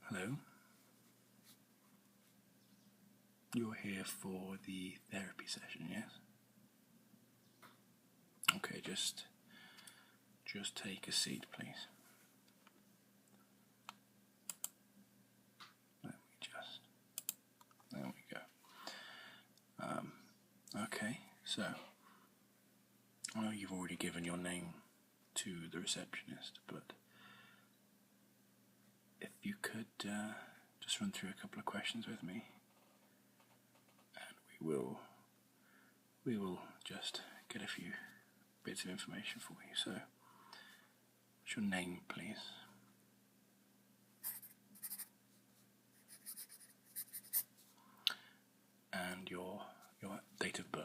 Hello. You're here for the therapy session, yes? Okay, just take a seat, please. There we go. Okay, so, I know you've already given your name to the receptionist, but if you could just run through a couple of questions with me, and we will just get a few bits of information for you. So, what's your name, please? And your date of birth.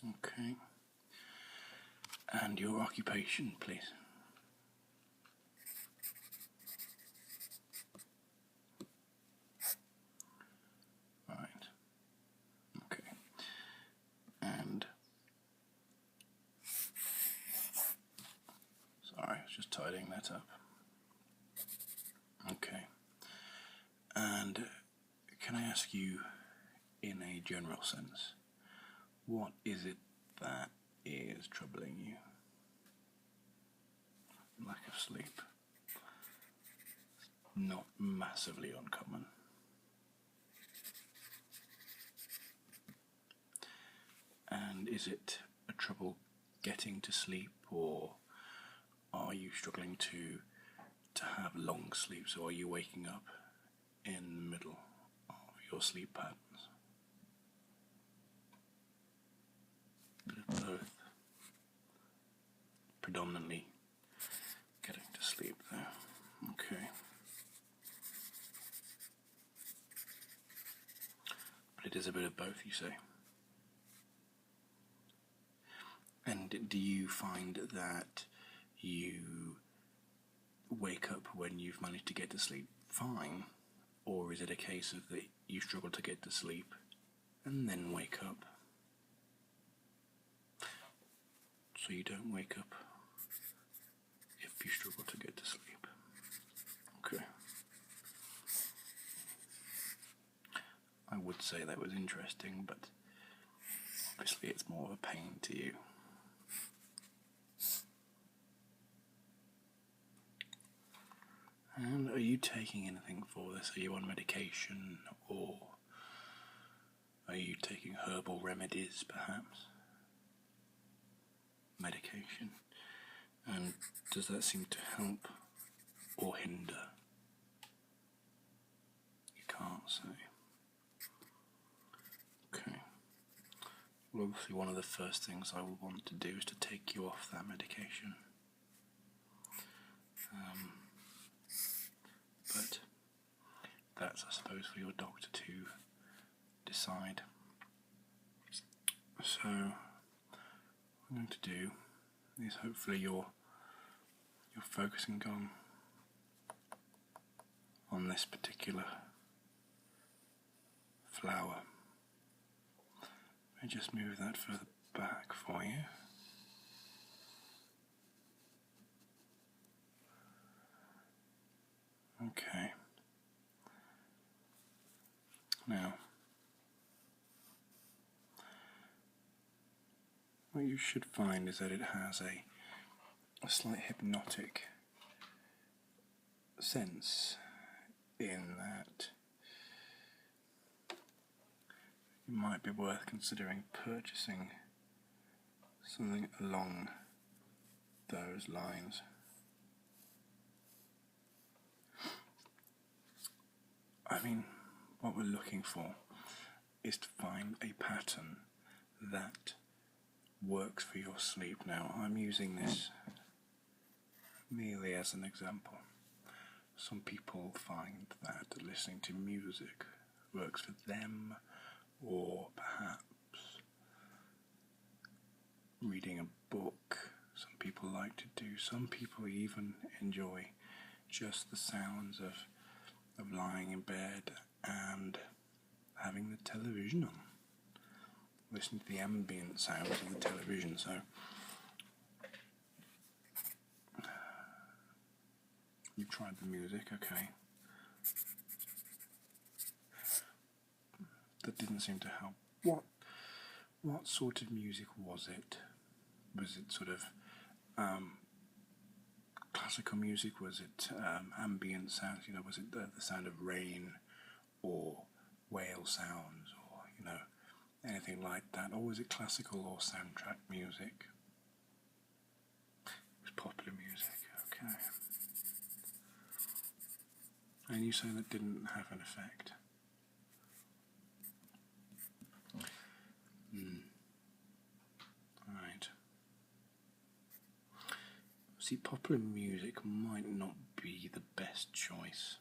Okay. And your occupation, please. Right. Okay. And sorry, I was just tidying that up. Okay. And can I ask you, in a general sense, what is it that is troubling you? Lack of sleep. Not massively uncommon. And is it a trouble getting to sleep, or are you struggling to have long sleeps, or are you waking up in the middle of your sleep patterns? A bit of both. Predominantly getting to sleep there. Okay. But it is a bit of both, you say? And do you find that you wake up when you've managed to get to sleep fine, or is it a case of that you struggle to get to sleep and then wake up? So you don't wake up if you struggle to get to sleep. Okay. I would say that was interesting, but obviously it's more of a pain to you. And are you taking anything for this? Are you on medication, or are you taking herbal remedies, perhaps? Medication. And does that seem to help or hinder? You can't say. Okay. Well, obviously one of the first things I will want to do is to take you off that medication. But that's, I suppose, for your doctor to decide. So, what I'm going to do is hopefully you're focusing on this particular flower. Let me just move that further back for you. Okay. Now, what you should find is that it has a slight hypnotic sense, in that it might be worth considering purchasing something along those lines. I mean, what we're looking for is to find a pattern that works for your sleep. Now, I'm using this merely as an example. Some people find that listening to music works for them, or perhaps reading a book. Some people like to do. Some people even enjoy just the sounds of lying in bed and having the television on. Listen to the ambient sounds of the television. So You've tried the music, okay. That didn't seem to help. What sort of music was it? Was it sort of classical music? Was it ambient sounds? Was it the sound of rain or whale sounds, or anything like that? Or was it classical or soundtrack music? It was popular music, okay. And you say that didn't have an effect? Right. See, popular music might not be the best choice.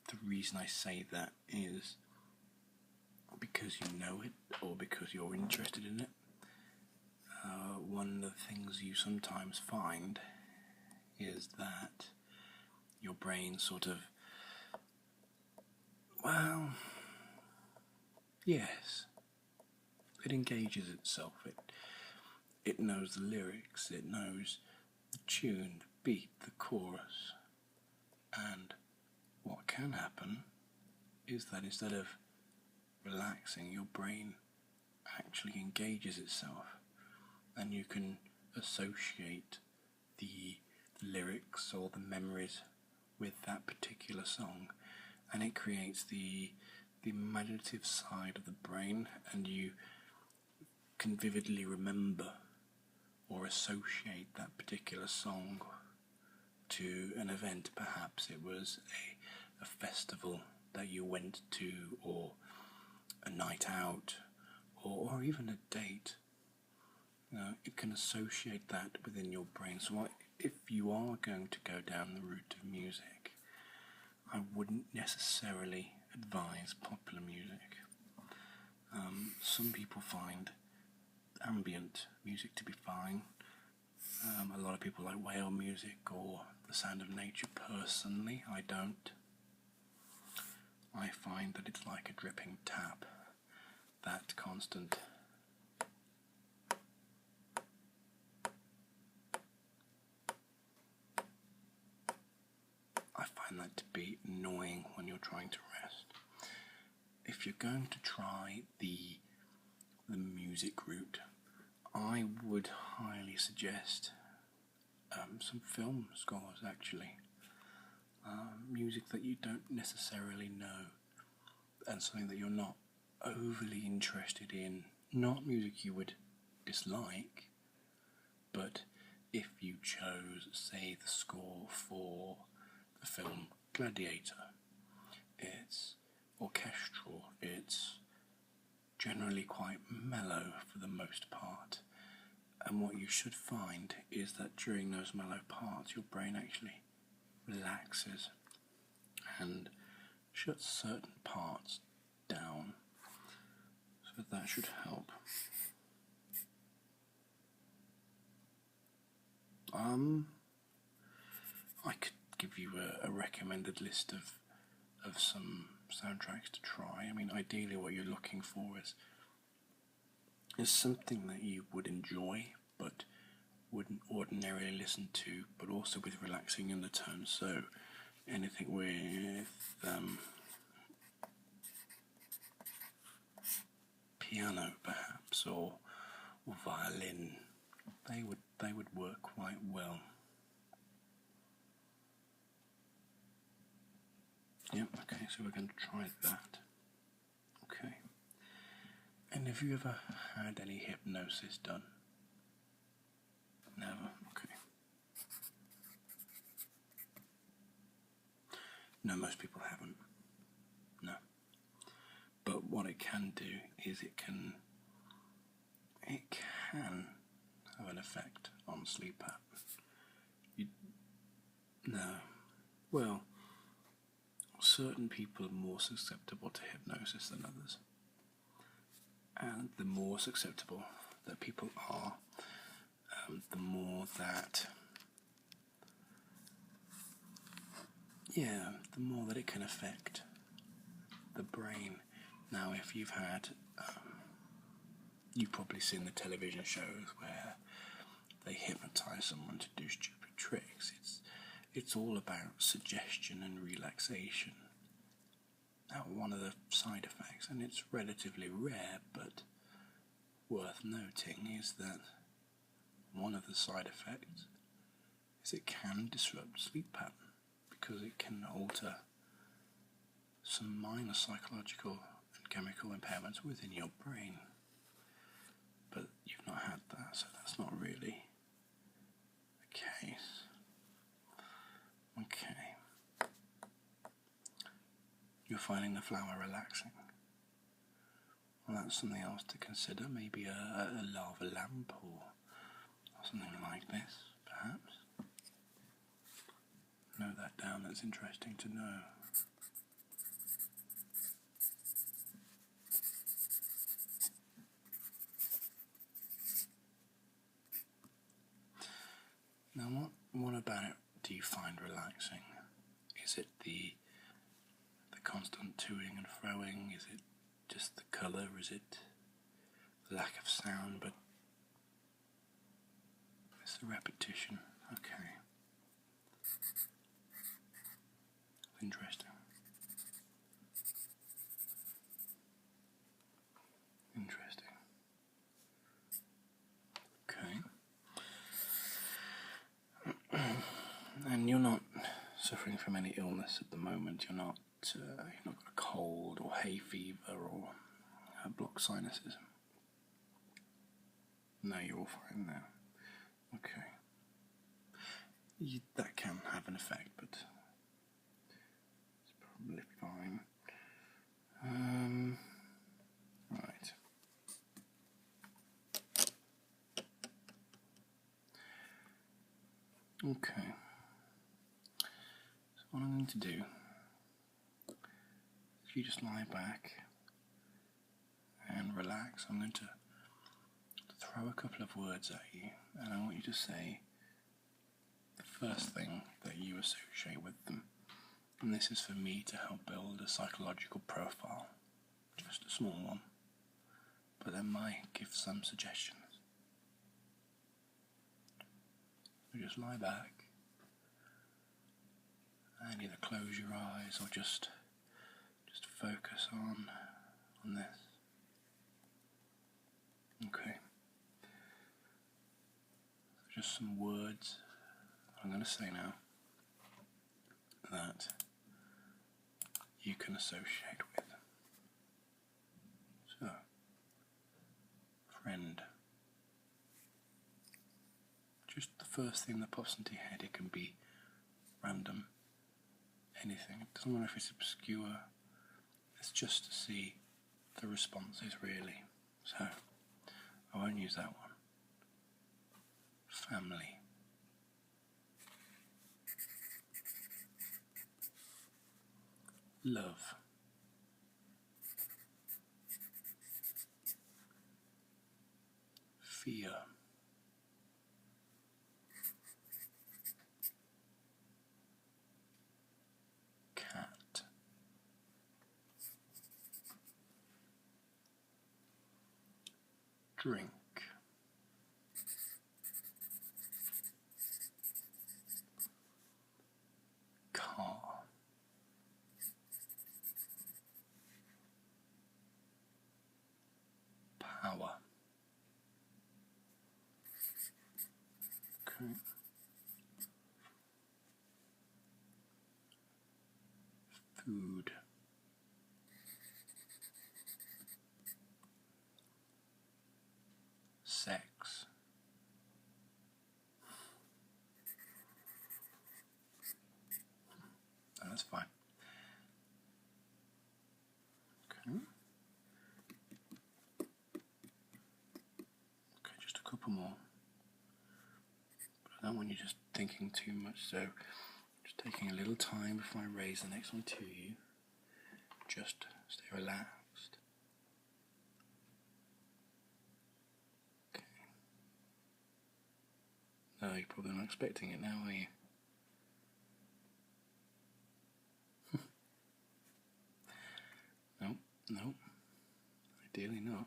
The reason I say that is because you know it, or because you're interested in it. One of the things you sometimes find is that your brain sort of, well, yes, it engages itself. It knows the lyrics, it knows the tune, the beat, the chorus, and what can happen is that instead of relaxing, your brain actually engages itself, and you can associate the lyrics or the memories with that particular song, and it creates the imaginative side of the brain, and you can vividly remember or associate that particular song to an event. Perhaps it was a festival that you went to, or a night out, or even a date. It can associate that within your brain. So if you are going to go down the route of music, I wouldn't necessarily advise popular music. Some people find ambient music to be fine. A lot of people like whale music or the sound of nature. Personally, I don't. I find that it's like a dripping tap. That constant that to be annoying when you're trying to rest. If you're going to try the music route, I would highly suggest some film scores, actually. Music that you don't necessarily know, and something that you're not overly interested in. Not music you would dislike, but if you chose, say, the score for the film Gladiator, it's orchestral, it's generally quite mellow for the most part, and what you should find is that during those mellow parts your brain actually relaxes and shuts certain parts down, so that should help. I could give you a recommended list of some soundtracks to try. I mean, ideally what you're looking for is something that you would enjoy but wouldn't ordinarily listen to, but also with relaxing undertones. So anything with piano perhaps, or violin, they would work quite well. Yep, okay, so we're going to try that. Okay. And have you ever had any hypnosis done? Never? Okay. No, most people haven't. No. But what it can do is it can have an effect on sleep pattern. No. Well, certain people are more susceptible to hypnosis than others. And the more susceptible that people are, the more that it can affect the brain. Now, if you've had, you've probably seen the television shows where they hypnotise someone to do stupid tricks. it's all about suggestion and relaxation. Now, one of the side effects, and it's relatively rare but worth noting, is that one of the side effects is it can disrupt sleep pattern because it can alter some minor psychological and chemical impairments within your brain. But you've not had that, so that's not really the case. Okay. You're finding the flower relaxing. Well, that's something else to consider. Maybe a lava lamp or something like this, perhaps. Note that down, that's interesting to know. Now, what about it do you find relaxing? Is it the constant toing and froing? Is it just the colour? Is it the lack of sound? But it's the repetition. Okay. Interesting. Interesting. Okay. And you're not suffering from any illness at the moment. You've not got a cold or hay fever or blocked sinuses. No, you're all fine now. Okay. That can have an effect, but it's probably fine. Right. Okay. So what I'm going to do, if you just lie back and relax, I'm going to throw a couple of words at you, and I want you to say the first thing that you associate with them. And this is for me to help build a psychological profile, just a small one, but that might give some suggestions. So just lie back and either close your eyes or just focus on this. Okay. Just some words I'm going to say now that you can associate with. So, friend. Just the first thing that pops into your head. It can be random, anything. It doesn't matter if it's obscure. It's just to see the responses, really. So, I won't use that one. Family. Love. Fear. Cat. Drink. Car. Power. Okay. Food. Sex. Oh, that's fine. Okay. Okay, just a couple more. But I don't want you just thinking too much, so just taking a little time before I raise the next one to you. Just stay relaxed. Okay. No, you're probably not expecting it now, are you? No. Ideally not.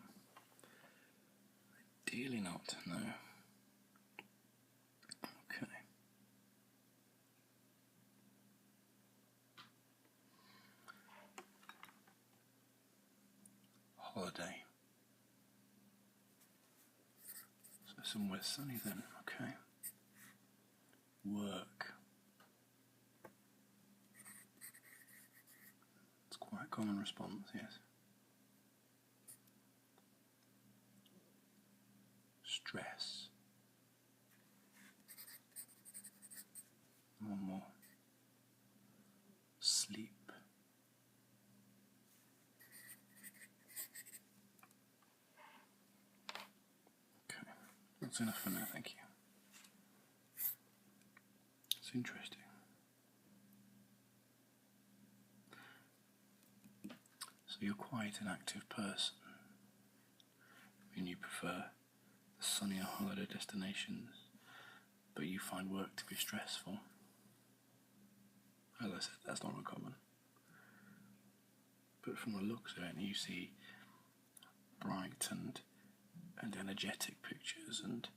Ideally not, no. Okay. somewhere sunny then, okay. Work. It's quite a common response, yes. Stress. One more. Sleep. Okay, that's enough for now, thank you. It's interesting. So you're quite an active person. I mean, you prefer the sunnier holiday destinations, but you find work to be stressful. As I said, that's not uncommon. But from the looks of it, you see bright and energetic pictures, and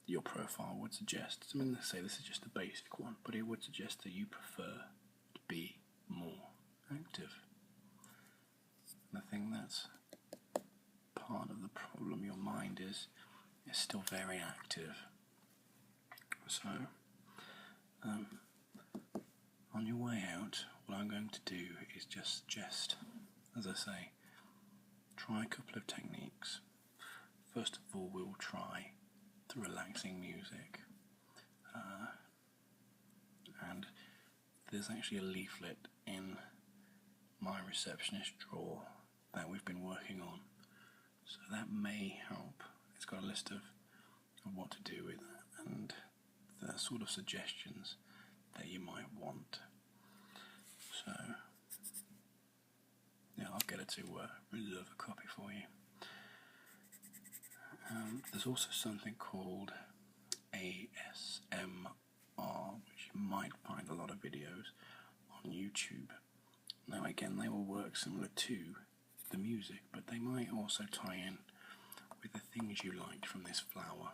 your profile would suggest, I mean, let's say this is just a basic one, but it would suggest that you prefer to be more active. And I think that's part of the problem. Your mind is still very active. So, on your way out, what I'm going to do is just suggest, as I say, try a couple of techniques. First of all, we'll try the relaxing music. And there's actually a leaflet in my receptionist drawer that we've been working on. So that may help. It's got a list of what to do with that and the sort of suggestions that you might want. So, yeah, I'll get it to reserve a copy for you. There's also something called ASMR, which you might find a lot of videos on YouTube. Now again, they will work similar to the music, but they might also tie in with the things you liked from this flower.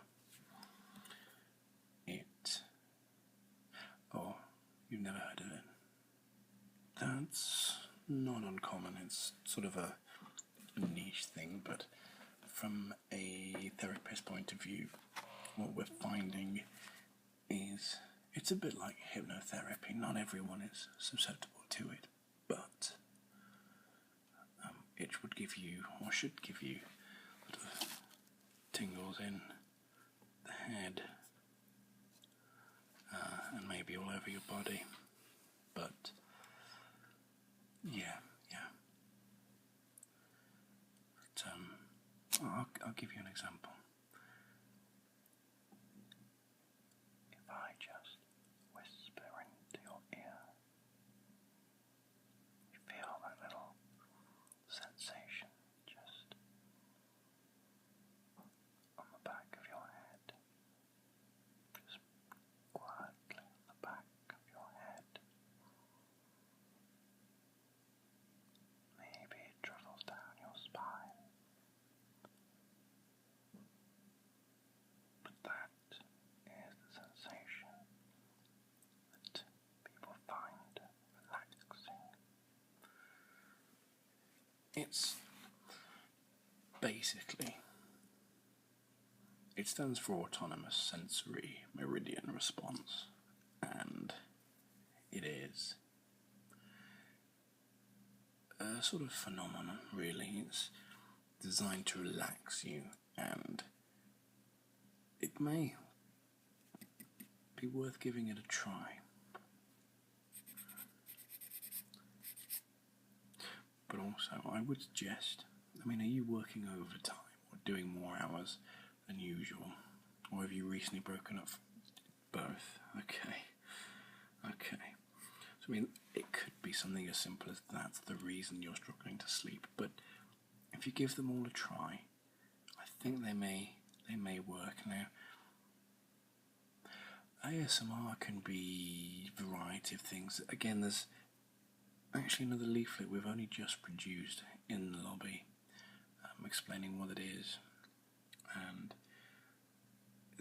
Oh, you've never heard of it? That's not uncommon. It's sort of a niche thing, but from a therapist point of view, what we're finding is it's a bit like hypnotherapy. Not everyone is susceptible to it, but it would give you, or should give you, sort of tingles in the head and maybe all over your body. But yeah. But I'll give you an example. If I just whisper into your ear, you feel that little sensation just on the back of your head. Just quietly on the back of your head. Maybe it travels down your spine. But that is the sensation that people find relaxing. It's basically, it stands for Autonomous Sensory Meridian Response, and it is a sort of phenomenon, really. It's designed to relax you, and it may be worth giving it a try. But also, I would suggest, I mean, are you working overtime or doing more hours than usual? Or have you recently broken up? Both. Okay. So, I mean, it could be something as simple as that's the reason you're struggling to sleep. But if you give them all a try, I think they may work. Now, ASMR can be a variety of things. Again, there's actually another leaflet we've only just produced in the lobby, explaining what it is. And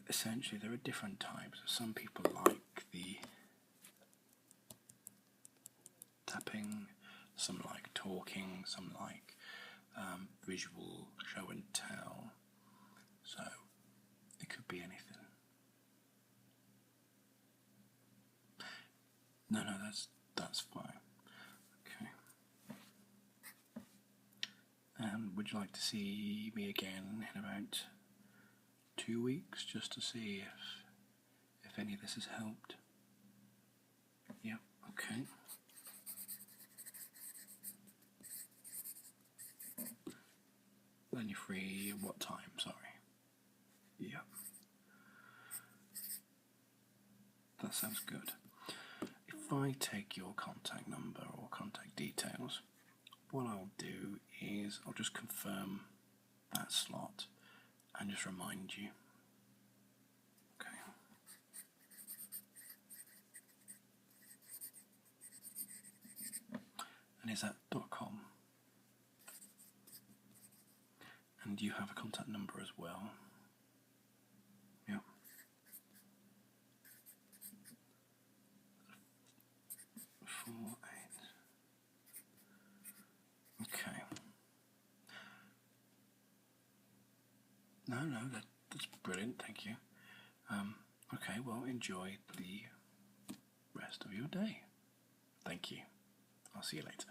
essentially there are different types. Some people like the tapping, some like talking, some like visual show and tell. So it be anything. No, that's fine. Okay. And would you like to see me again in about 2 weeks, just to see if any of this has helped? Yep. Okay. Then you're free. What time? Sorry. Yep. That sounds good. If I take your contact number or contact details, what I'll do is I'll just confirm that slot and just remind you. Okay. And is that .com? And you have a contact number as well? Yeah. 48. Okay. No, that's brilliant, thank you. Okay, well, enjoy the rest of your day. Thank you. I'll see you later.